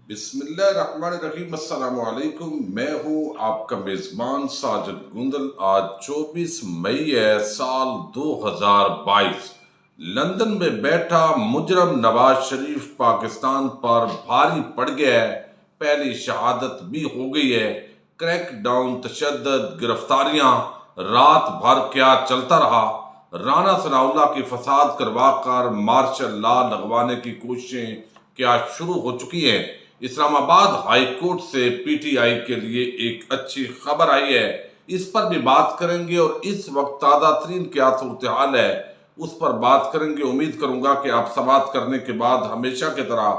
بسم اللہ الرحمن الرحیم۔ السلام علیکم، میں ہوں آپ کا میزبان ساجد گندل۔ آج 24 مئی ہے سال 2022۔ لندن میں بیٹھا مجرم نواز شریف پاکستان پر بھاری پڑ گیا ہے۔ پہلی شہادت بھی ہو گئی ہے۔ کریک ڈاؤن، تشدد، گرفتاریاں، رات بھر کیا چلتا رہا۔ رانا ثناءاللہ کی فساد کروا کر مارشل لا لگوانے کی کوششیں کیا شروع ہو چکی ہیں؟ اسلام آباد ہائی کورٹ سے پی ٹی آئی کے لیے ایک اچھی خبر آئی ہے، اس پر بھی بات کریں گے، اور اس وقت تازہ ترین کیا صورتحال ہے اس پر بات کریں گے۔ امید کروں گا کہ آپ سماعت کرنے کے بعد ہمیشہ کی طرح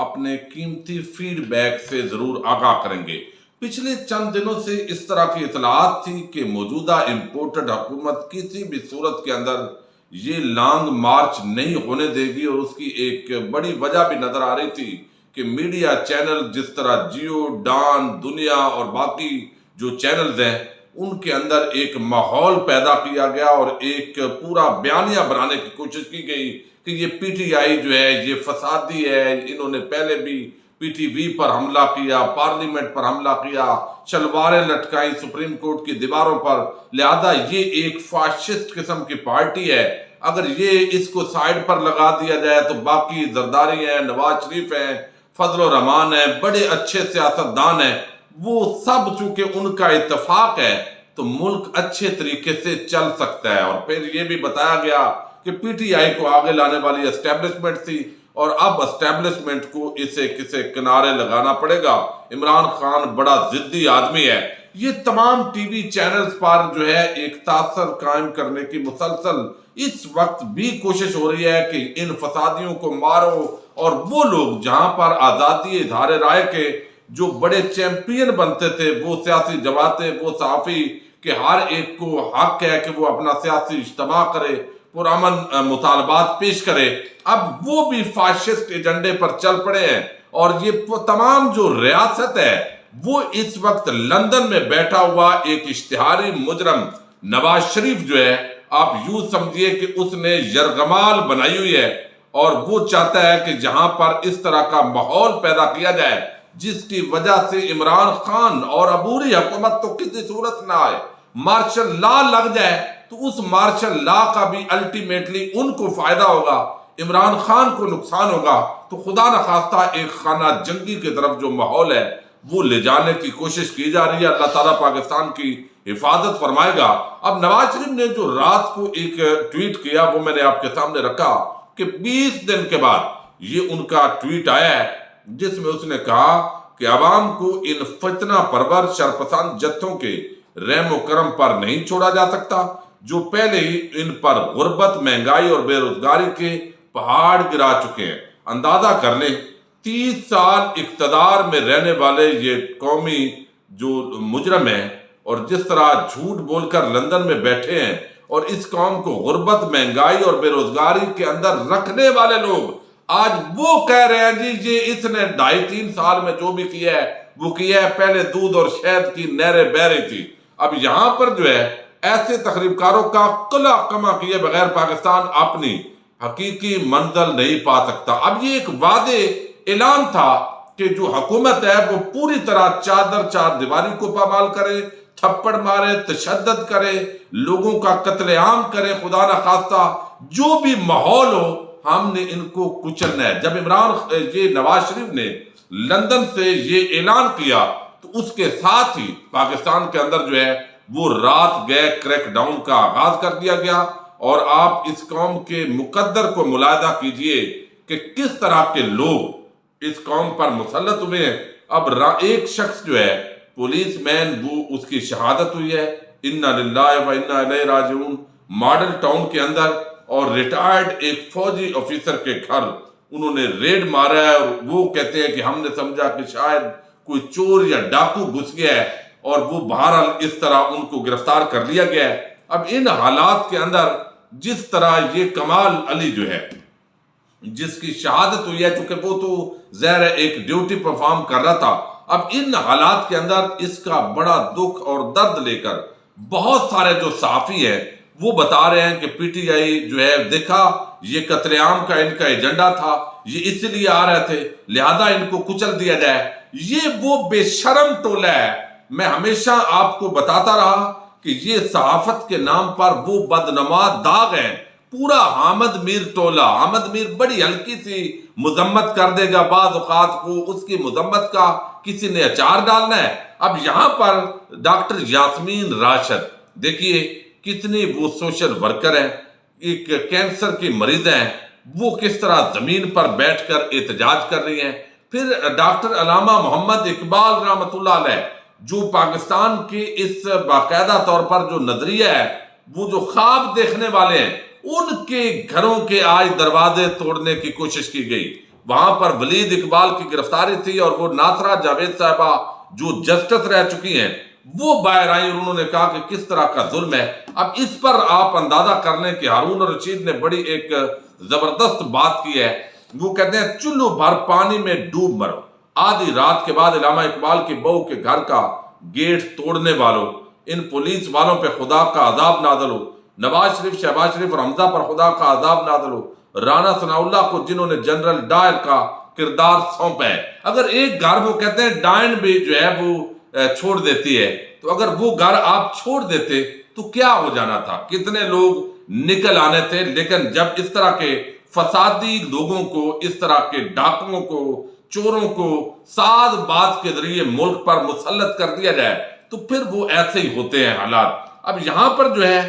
اپنے قیمتی فیڈ بیک سے ضرور آگاہ کریں گے۔ پچھلے چند دنوں سے اس طرح کی اطلاعات تھی کہ موجودہ امپورٹڈ حکومت کسی بھی صورت کے اندر یہ لانگ مارچ نہیں ہونے دے گی، اور اس کی ایک بڑی وجہ بھی نظر آ رہی تھی کہ میڈیا چینل جس طرح جیو، ڈان، دنیا اور باقی جو چینلز ہیں ان کے اندر ایک ماحول پیدا کیا گیا اور ایک پورا بیانیہ بنانے کی کوشش کی گئی کہ یہ پی ٹی آئی جو ہے یہ فسادی ہے، انہوں نے پہلے بھی پی ٹی وی پر حملہ کیا، پارلیمنٹ پر حملہ کیا، شلواریں لٹکائیں سپریم کورٹ کی دیواروں پر، لہذا یہ ایک فاشسٹ قسم کی پارٹی ہے۔ اگر یہ اس کو سائیڈ پر لگا دیا جائے تو باقی زرداری ہیں، نواز شریف ہیں، فضل الرحمان ہے، بڑے اچھے سیاستدان ہیں، وہ سب چونکہ ان کا اتفاق ہے تو ملک اچھے طریقے سے چل سکتا ہے۔ اور پھر یہ بھی بتایا گیا کہ پی ٹی آئی کو آگے لانے والی اسٹیبلشمنٹ تھی، اور اب اسٹیبلشمنٹ کو اسے کسے کنارے لگانا پڑے گا۔ عمران خان بڑا ضدی آدمی ہے۔ یہ تمام ٹی وی چینلز پر جو ہے ایک تاثر قائم کرنے کی مسلسل اس وقت بھی کوشش ہو رہی ہے کہ ان فسادیوں کو مارو، اور وہ لوگ جہاں پر آزادی اظہار رائے کے جو بڑے چیمپئن بنتے تھے، وہ سیاسی جماعتیں، وہ صحافی کہ ہر ایک کو حق ہے کہ وہ اپنا سیاسی اجتماع کرے، پرامن مطالبات پیش کرے، اب وہ بھی فاشسٹ ایجنڈے پر چل پڑے ہیں۔ اور یہ تمام جو ریاست ہے وہ اس وقت لندن میں بیٹھا ہوا ایک اشتہاری مجرم نواز شریف جو ہے، آپ یوں سمجھیے کہ اس نے یرغمال بنائی ہوئی ہے، اور وہ چاہتا ہے کہ جہاں پر اس طرح کا ماحول پیدا کیا جائے جس کی وجہ سے عمران خان اور عبوری حکومت تو کسی صورت نہ آئے، مارشل لا لگ جائے تو اس مارشل لا کا بھی الٹیمیٹلی ان کو فائدہ ہوگا، عمران خان کو نقصان ہوگا۔ تو خدا نخواستہ ایک خانہ جنگی کی طرف جو ماحول ہے وہ لے جانے کی کوشش کی جا رہی ہے۔ اللہ تعالیٰ پاکستان کی حفاظت فرمائے گا۔ اب نواز شریف نے جو رات کو ایک ٹویٹ کیا وہ میں نے آپ کے سامنے رکھا کہ 20 دن کے بعد یہ ان کا ٹویٹ آیا ہے، جس میں اس نے کہا کہ عوام کو ان فتنہ پرور شرپسند جتھوں کے رحم و کرم پر نہیں چھوڑا جا سکتا، جو پہلے ہی ان پر غربت، مہنگائی اور بے روزگاری کے پہاڑ گرا چکے ہیں۔ اندازہ کر لیں 30 سال اقتدار میں رہنے والے یہ قومی جو مجرم ہیں، اور جس طرح جھوٹ بول کر لندن میں بیٹھے ہیں، اور اس قوم کو غربت، مہنگائی اور بے روزگاری کے اندر رکھنے والے لوگ آج وہ کہہ رہے ہیں جی یہ اس نے 2.5-3 سال میں جو بھی کیا ہے وہ کیا ہے، پہلے دودھ اور شہد کی نہریں بہہ رہی تھی۔ اب یہاں پر جو ہے ایسے تخریب کاروں کا قلع کما کیے بغیر پاکستان اپنی حقیقی منزل نہیں پا سکتا۔ اب یہ ایک واضح اعلان تھا کہ جو حکومت ہے وہ پوری طرح چادر چار دیواری کو پامال کرے، تھپڑ مارے، تشدد کرے، لوگوں کا قتل عام کرے، خدا نخواستہ جو بھی ماحول ہو ہم نے ان کو کچلنا ہے۔ جب یہ نواز شریف نے لندن سے یہ اعلان کیا تو اس کے ساتھ ہی پاکستان کے اندر جو ہے وہ رات گئے کریک ڈاؤن کا آغاز کر دیا گیا، اور آپ اس قوم کے مقدر کو ملاحظہ کیجئے کہ کس طرح کے لوگ اس قوم پر مسلط ہوئے ہیں۔ اب ایک شخص جو ہے پولیس مین، وہ اس کی شہادت ہوئی ہے، انا للہ و انا الیہ راجعون، ماڈل ٹاؤن کے اندر، اور ریٹائرڈ ایک فوجی آفیسر کے گھر انہوں نے ریڈ مارا ہے، اور وہ کہتے ہیں کہ ہم نے سمجھا کہ شاید کوئی چور یا ڈاکو گھس گیا ہے، اور وہ بہرحال اس طرح ان کو گرفتار کر لیا گیا ہے۔ اب ان حالات کے اندر جس طرح یہ کمال علی جو ہے جس کی شہادت ہوئی ہے، چونکہ وہ تو ظاہر ہے ایک ڈیوٹی پرفارم کر رہا تھا، اب ان حالات کے اندر اس کا بڑا دکھ اور درد لے کر بہت سارے جو صحافی ہیں وہ بتا رہے ہیں کہ پی ٹی آئی جو ہے دیکھا یہ قتل عام کا ان کا ایجنڈا تھا، یہ اس لیے آ رہے تھے لہذا ان کو کچل دیا جائے۔ یہ وہ بے شرم ٹولہ ہے۔ میں ہمیشہ آپ کو بتاتا رہا کہ یہ صحافت کے نام پر وہ بدنما داغ ہیں، پورا حامد میر ٹولہ۔ حامد میر بڑی ہلکی سی مذمت کر دے گا، بعض اوقات کو اس کی مذمت کا کسی نے اچار ڈالنا ہے۔ اب یہاں پر ڈاکٹر یاسمین راشد دیکھیے کتنی وہ سوشل ورکر ہیں، ایک کینسر کی مریض ہیں، وہ کس طرح زمین پر بیٹھ کر احتجاج کر رہی ہیں۔ پھر ڈاکٹر علامہ محمد اقبال رحمۃ اللہ علیہ جو پاکستان کے اس باقاعدہ طور پر جو نظریہ ہے، وہ جو خواب دیکھنے والے ہیں، ان کے گھروں کے آج دروازے توڑنے کی کوشش کی گئی۔ وہاں پر ولید اقبال کی گرفتاری تھی اور وہ ناصرہ جاوید صاحبہ جو جسٹس رہ چکی ہیں وہ باہر آئیں اور انہوں نے کہا کہ کس طرح کا ظلم ہے۔ اب اس پر آپ اندازہ کر لیں کہ ہارون الرشید نے بڑی ایک زبردست بات کی ہے۔ وہ کہتے ہیں چلو بھر پانی میں ڈوب مرو، آدھی رات کے بعد علامہ اقبال کی بہو کے گھر کا گیٹ توڑنے والوں، ان پولیس والوں پہ خدا کا عذاب نازل ہو، نواز شریف، شہباز شریف اور حمزہ پر خدا کا عذاب نازل ہو، رانا ثناء اللہ کو جنہوں نے جنرل ڈائر کا کردار سونپا ہے۔ اگر ایک گھر وہ کہتے ہیں ڈائن بھی جو ہے وہ چھوڑ دیتی ہے، تو اگر وہ گھر آپ چھوڑ دیتے تو کیا ہو جانا تھا، کتنے لوگ نکل آنے تھے۔ لیکن جب اس طرح کے فسادی لوگوں کو، اس طرح کے ڈاکوؤں کو، چوروں کو ساز باز کے ذریعے ملک پر مسلط کر دیا جائے تو پھر وہ ایسے ہی ہوتے ہیں حالات۔ اب یہاں پر جو ہے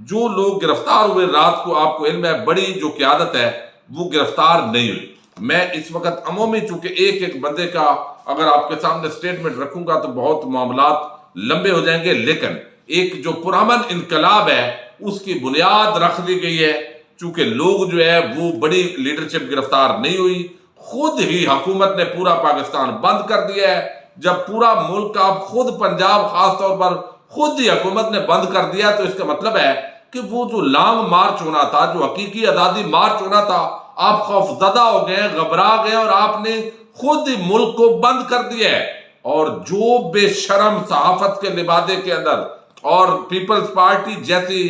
جو لوگ گرفتار ہوئے رات کو، آپ کو علم ہے بڑی جو قیادت ہے وہ گرفتار نہیں ہوئی۔ میں اس وقت عمومی چونکہ ایک بندے کا اگر آپ کے سامنے سٹیٹمنٹ رکھوں گا تو بہت معاملات لمبے ہو جائیں گے، لیکن ایک جو پرامن انقلاب ہے اس کی بنیاد رکھ دی گئی ہے۔ چونکہ لوگ جو ہے وہ بڑی لیڈرشپ گرفتار نہیں ہوئی، خود ہی حکومت نے پورا پاکستان بند کر دیا ہے۔ جب پورا ملک آپ خود پنجاب خاص طور پر خود ہی حکومت نے بند کر دیا تو اس کا مطلب ہے کہ وہ جو لانگ مارچ ہونا تھا، جو حقیقی آزادی مارچ ہونا تھا، آپ خوف زدہ ہو گئے، گھبرا گئے اور آپ نے خود ہی ملک کو بند کر دیا ہے۔ اور جو بے شرم صحافت کے لبادے کے اندر اور پیپلز پارٹی جیسی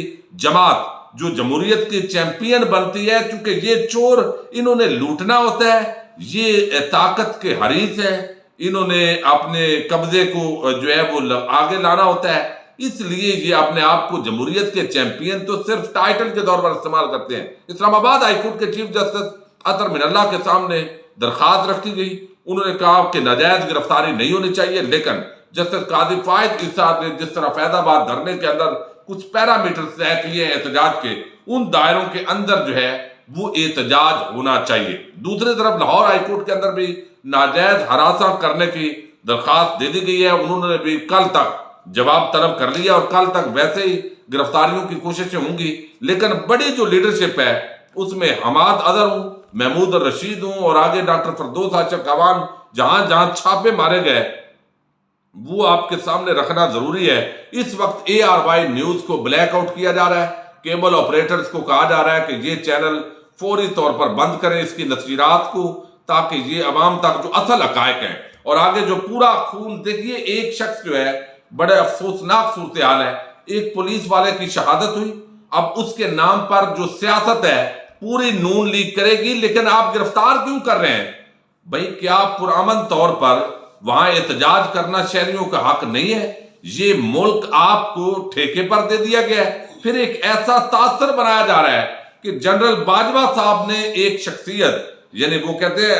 جماعت جو جمہوریت کی چیمپئن بنتی ہے، چونکہ یہ چور انہوں نے لوٹنا ہوتا ہے، یہ طاقت کے حریص ہیں، انہوں نے اپنے قبضے کو جو ہے وہ آگے لانا ہوتا ہے، اس لیے یہ اپنے آپ کو جمہوریت کے چیمپئن تو صرف ٹائٹل کے طور پر استعمال کرتے ہیں۔ اسلام آباد ہائی کورٹ کے چیف جسٹس اطہر من اللہ کے سامنے درخواست رکھی گئی، انہوں نے کہا کہ ناجائز گرفتاری نہیں ہونی چاہیے، لیکن جسٹس قاضی فائد عیسیٰ نے جس طرح فیض آباد دھرنے کے اندر کچھ پیرامیٹر طے کیے ہیں احتجاج کے، ان دائروں کے اندر جو ہے وہ احتجاج ہونا چاہیے۔ دوسری طرف لاہور ہائی کورٹ کے اندر بھی ناجائز ہراساں کرنے کی درخواست دے دی گئی ہے، انہوں نے بھی کل تک جواب طلب کر لیا اور کل تک ویسے ہی گرفتاریوں کی کوششیں ہوں گی۔ لیکن بڑی جو لیڈرشپ ہے اس میں حماد اظہر ہوں، محمود الرشید ہوں اور آگے ڈاکٹر فردوس عاشق اعوان، جہاں جہاں چھاپے مارے گئے وہ آپ کے سامنے رکھنا ضروری ہے۔ اس وقت ARY نیوز کو بلیک آؤٹ کیا جا رہا ہے، کیبل آپریٹرز کو کہا جا رہا ہے کہ یہ چینل فوری طور پر بند کریں اس کی نشریات کو، تاکہ یہ عوام تک جو اصل حقائق ہیں اور آگے جو پورا خون دیکھیے، ایک شخص جو ہے بڑے افسوسناک صورتحال ہے، ایک پولیس والے کی شہادت ہوئی، اب اس کے نام پر جو سیاست ہے پوری نون لیگ کرے گی، لیکن آپ گرفتار کیوں کر رہے ہیں؟ بھئی کیا پرامن طور پر وہاں احتجاج کرنا شہریوں کا حق نہیں ہے؟ یہ ملک آپ کو ٹھیکے پر دے دیا گیا ہے۔ پھر ایک ایسا تاثر بنایا جا رہا ہے کہ جنرل باجوہ صاحب نے ایک شخصیت، یعنی وہ کہتے ہیں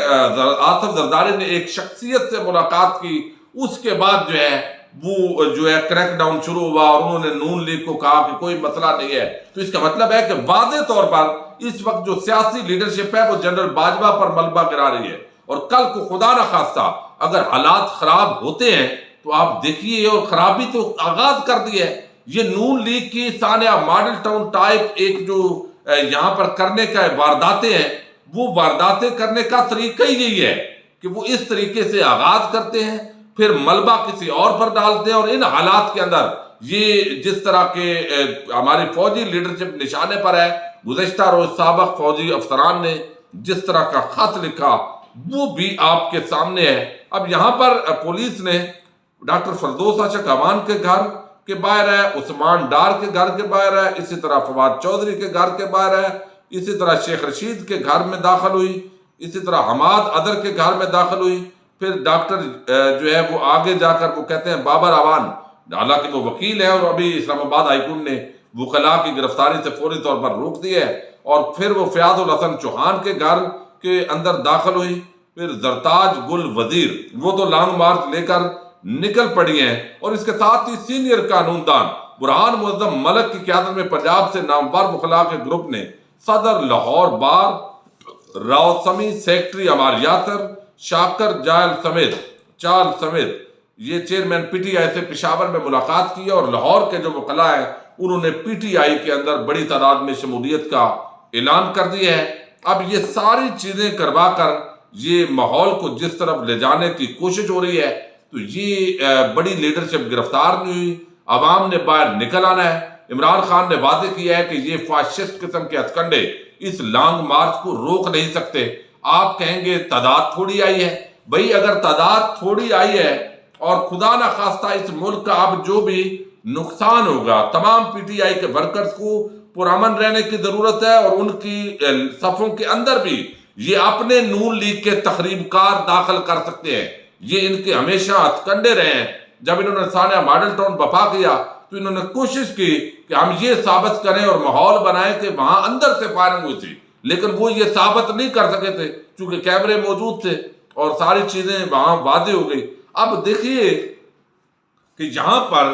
آصف زرداری نے ایک شخصیت سے ملاقات کی، اس کے بعد جو ہے وہ جو ہے کریک ڈاؤن شروع ہوا اور انہوں نے نون لیگ کو کہا کہ کوئی مسئلہ نہیں ہے۔ تو اس کا مطلب ہے کہ واضح طور پر اس وقت جو سیاسی لیڈرشپ ہے وہ جنرل باجوہ پر ملبہ گرا رہی ہے، اور کل کو خدا نہ خواستہ اگر حالات خراب ہوتے ہیں تو آپ دیکھیے، اور خرابی تو آغاز کر دی ہے، یہ نون لیگ کی سانحہ ماڈل ٹاؤن ٹائپ ایک جو یہاں پر کرنے کا وارداتیں ہیں، وہ وارداتیں کرنے کا طریقہ ہی یہی ہے کہ وہ اس طریقے سے آغاز کرتے ہیں، پھر ملبہ کسی اور پر ڈالتے ہیں، اور ان حالات کے اندر یہ جس طرح کے ہماری فوجی لیڈرشپ نشانے پر ہے، گزشتہ روز سابق فوجی افسران نے جس طرح کا خط لکھا وہ بھی آپ کے سامنے ہے۔ اب یہاں پر پولیس نے ڈاکٹر فردوس عاشق اعوان کے گھر کے باہر ہے، عثمان ڈار کے گھر کے باہر ہے، اسی طرح فواد چودھری کے گھر کے باہر ہے، اسی طرح شیخ رشید کے گھر میں داخل ہوئی، اسی طرح حماد ادر کے گھر میں داخل ہوئی، پھر ڈاکٹر جو ہے وہ آگے جا کر وہ کہتے ہیں بابر اعوان، حالانکہ وہ وکیل ہے اور ابھی اسلام آباد ہائی کورٹ نے وکلاء کی گرفتاری سے فوری طور پر روک دی ہے، اور پھر وہ فیاض الحسن چوہان کے گھر کے اندر داخل ہوئی، پھر زرتاج گل وزیر وہ تو لانگ مارچ لے کر نکل پڑی ہیں، اور اس کے ساتھ ہی سینئر قانون دان برہان معظم ملک کی قیادت میں پنجاب سے نامور وکلاء کے گروپ نے صدر لاہور بار راؤ سمی، سیکٹری عمار یاسر، شاکر چال سمیت یہ چیئرمین پی ٹی آئی سے پشاور میں ملاقات کی، اور لاہور کے جو وکلاء ہیں انہوں نے پی ٹی آئی کے اندر بڑی تعداد میں شمولیت کا اعلان کر دیا ہے۔ اب یہ ساری چیزیں کروا کر یہ ماحول کو جس طرف لے جانے کی کوشش ہو رہی ہے، تو یہ بڑی لیڈرشپ گرفتار نہیں ہوئی، عوام نے باہر نکل آنا ہے۔ عمران خان نے واضح کیا ہے کہ یہ فاشسٹ قسم کے ہتھ کنڈے اس لانگ مارچ کو روک نہیں سکتے۔ آپ کہیں گے تعداد تھوڑی آئی ہے، بھئی اگر تعداد تھوڑی آئی ہے اور خدا نہ خواستہ اس ملک کا اب جو بھی نقصان ہوگا، تمام پی ٹی آئی کے ورکرز کو پرامن رہنے کی ضرورت ہے، اور ان کی صفوں کے اندر بھی یہ اپنے نون لیگ کے تخریب کار داخل کر سکتے ہیں۔ یہ ان کے ہمیشہ ہتھ کنڈے رہے ہیں۔ جب انہوں نے سانیہ ماڈل ٹاؤن بپا کیا تو انہوں نے کوشش کی کہ ہم یہ ثابت کریں اور ماحول بنائیں کہ وہاں اندر سے فائرنگ ہوئی تھی، لیکن وہ یہ ثابت نہیں کر سکے تھے چونکہ کیمرے موجود تھے اور ساری چیزیں وہاں واضح ہو گئی۔ اب دیکھیے کہ یہاں پر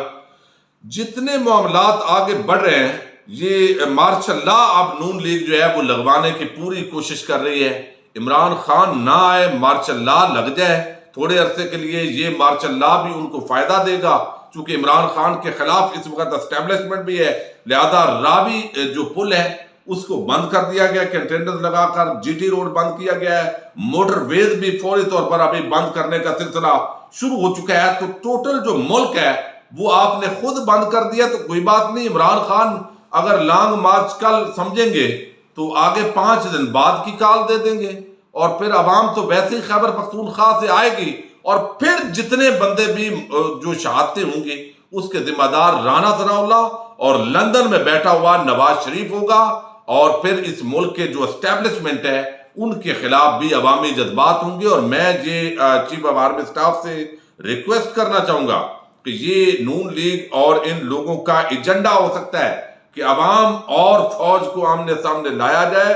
جتنے معاملات آگے بڑھ رہے ہیں، یہ مارشل لا اب نون لیگ جو ہے وہ لگوانے کی پوری کوشش کر رہی ہے۔ عمران خان نہ آئے، مارشل لا لگ جائے تھوڑے عرصے کے لیے، یہ مارشل لا بھی ان کو فائدہ دے گا، چونکہ عمران خان کے خلاف اس وقت اسٹیبلشمنٹ بھی ہے، لہذا راوی جو پل ہے اس کو بند کر دیا گیا، کنٹینرز لگا کر جی ٹی روڈ بند کیا گیا ہے، موٹر ویز بھی فوری طور پر ابھی بند کرنے کا سلسلہ شروع ہو چکا ہے۔ تو ٹوٹل جو ملک ہے وہ آپ نے خود بند کر دیا، تو کوئی بات نہیں، عمران خان اگر لانگ مارچ کل سمجھیں گے تو آگے 5 دن بعد کی کال دے دیں گے، اور پھر عوام تو ویسے ہی خیبر پختونخوا سے آئے گی، اور پھر جتنے بندے بھی جو شہادتیں ہوں گی اس کے ذمہ دار رانا ثناء اللہ اور لندن میں بیٹھا ہوا نواز شریف ہوگا، اور پھر اس ملک کے جو اسٹیبلشمنٹ ہے ان کے خلاف بھی عوامی جذبات ہوں گے۔ اور میں یہ چیف آف آرمی سٹاف سے ریکویسٹ کرنا چاہوں گا کہ یہ نون لیگ اور ان لوگوں کا ایجنڈا ہو سکتا ہے کہ عوام اور فوج کو آمنے سامنے لایا جائے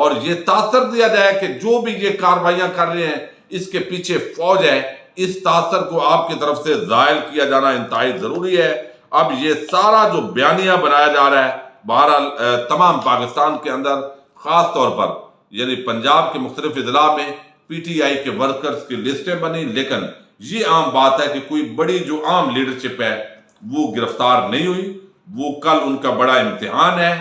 اور یہ تاثر دیا جائے کہ جو بھی یہ کارروائیاں کر رہے ہیں اس کے پیچھے فوج ہے، اس تاثر کو آپ کی طرف سے زائل کیا جانا انتہائی ضروری ہے۔ اب یہ سارا جو بیانیہ بنایا جا رہا ہے، بہرحال تمام پاکستان کے اندر خاص طور پر یعنی پنجاب کے مختلف اضلاع میں پی ٹی آئی کے ورکرز کی لسٹیں بنی، لیکن یہ عام بات ہے کہ کوئی بڑی جو عام لیڈرشپ ہے وہ گرفتار نہیں ہوئی۔ وہ کل ان کا بڑا امتحان ہے،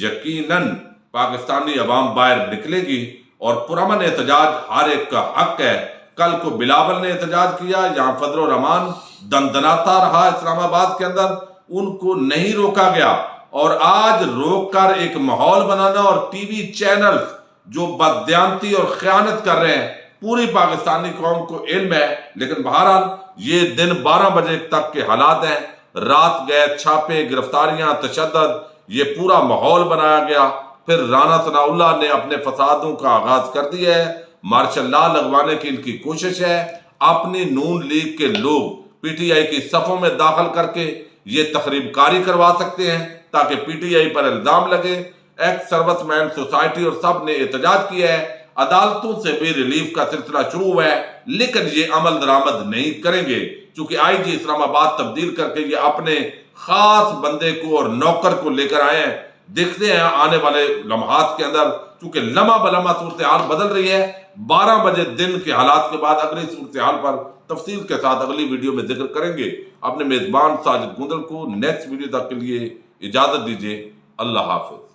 یقیناً پاکستانی عوام باہر نکلے گی اور پرامن احتجاج ہر ایک کا حق ہے۔ کل کو بلاول نے احتجاج کیا، یہاں فضل الرحمان دندناتا رہا اسلام آباد کے اندر، ان کو نہیں روکا گیا، اور آج روک کر ایک ماحول بنانا، اور ٹی وی چینلز جو بددیانتی اور خیانت کر رہے ہیں، پوری پاکستانی قوم کو علم ہے، لیکن بہرحال یہ دن 12 بجے تک کے حالات ہیں، رات گئے چھاپے، گرفتاریاں، تشدد، یہ پورا ماحول بنایا گیا۔ پھر رانا ثناء اللہ نے اپنے فسادوں کا آغاز کر دیا ہے، مارشل لا لگوانے کی ان کی کوشش ہے، اپنی نون لیگ کے لوگ پی ٹی آئی کی صفوں میں داخل کر کے یہ تخریب کاری کروا سکتے ہیں تاکہ پی ٹی آئی پر الزام لگے۔ ایکس سروس مین سوسائٹی اور سب نے احتجاج کیا ہے، عدالتوں سے بھی ریلیف کا سلسلہ شروع ہوا ہے، لیکن یہ عمل درآمد نہیں کریں گے چونکہ آئی جی اسلام آباد تبدیل کر کے یہ اپنے خاص بندے کو اور نوکر کو لے کر آئے ہیں۔ دیکھتے ہیں آنے والے لمحات کے اندر، چونکہ لمحہ بلمحہ صورتحال بدل رہی ہے۔ 12 بجے دن کے حالات کے بعد اگلی صورتحال پر تفصیل کے ساتھ اگلی ویڈیو میں ذکر کریں گے۔ اپنے میزبان ساجد گندل کو نیکسٹ ویڈیو تک کے لیے اجازت دیجیے۔ اللہ حافظ۔